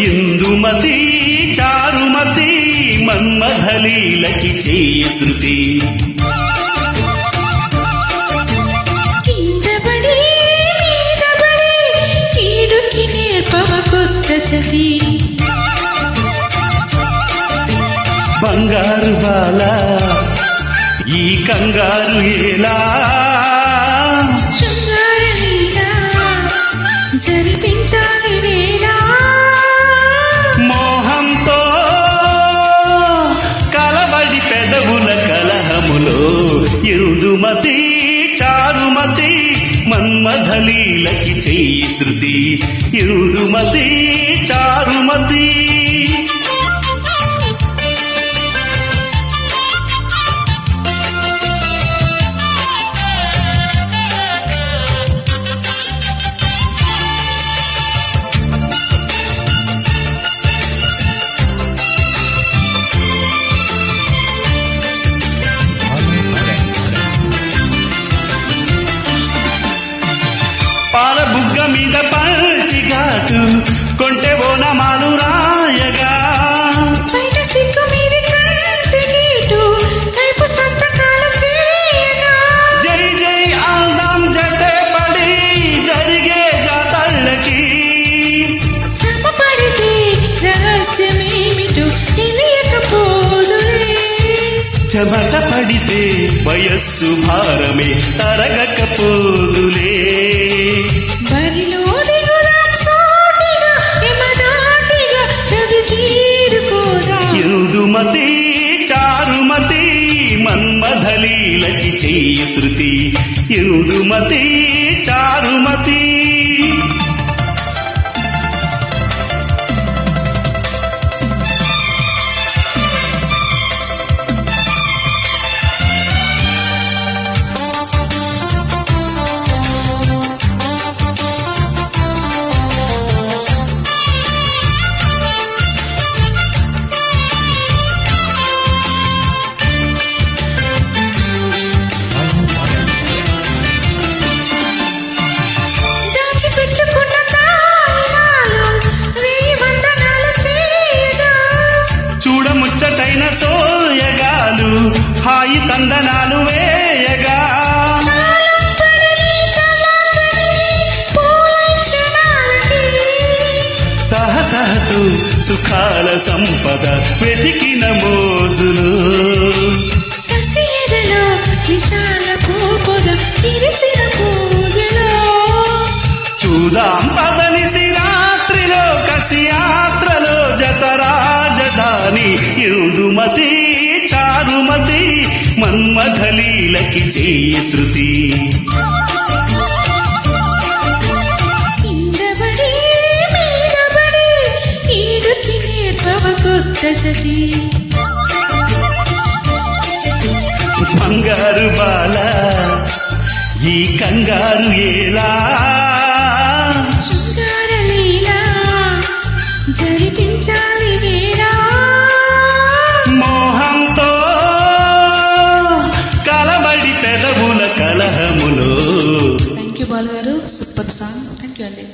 ఇందుమతి చారుమతి మన్మథలీలకి చేయి శృతి కిందబడి మీదబడి కీడుకి నేర్పవ కొత్త సతి బంగారు బాల ఈ కంగారు ఎలా శృంగార లీలా జరిపించాలి వేళ మోహంతో కలబడి పెదవుల కలహములో ఇందుమతి చారుమతి మన్మథలీలకి చేయి శృతి ఇందుమతి చారుమతి పాల బుగ్గ మీద పంచి ఘాటు కొంటె ఓనమాలు రాయగా బయట సిగ్గు మీది కంటి గీటు కైపు సంతకాలు చేయగా జై జై ఆందాం జటే పడి జరిగే జాతళ్ళకి శ్రమపడితే రహస్యమేమిటో తెలియకపోదులే చెమట పడితే వయస్సు భారమే తరగకపోదులే బరిలో దిగుదాం సోటిగా ఎమదాటిగా రవి తీరుకోదా ఇందుమతి చారుమతి మన్మథలీలకి చేయి శృతి ఇందుమతి చారుమతి దాచిపెట్టుకున్న తాయిలాలు వేయి వందనాలు చేయగా చూడముచ్చటైన సోయగాలు హాయి తందనాలు వేయగా కాలం పడని కలాగని పూల క్షణాలకి తహతహతు సుఖాల సంపద వెతికిన మోజులు కసి ఎదలో విశాల పూపొద ఇరిసిన పూజలో చూదాం పదనిసి రాత్రిలో కసి యాత్రలో జత రాజధాని ఇందుమతి చారుమతి మన్మథలీలకి చేయి శృతి కిందబడి మీదబడి కీడుకి నేర్పవ కొత్త సతి బంగారు బాల ఈ కంగారు ఎలా శృంగార లీలా జరిపించాలి వేళ మోహంతో కలబడి పెదవుల కలహములో థ్యాంక్ యూ బాలు గారు సూపర్ సాంగ్ థ్యాంక్ యూ అండి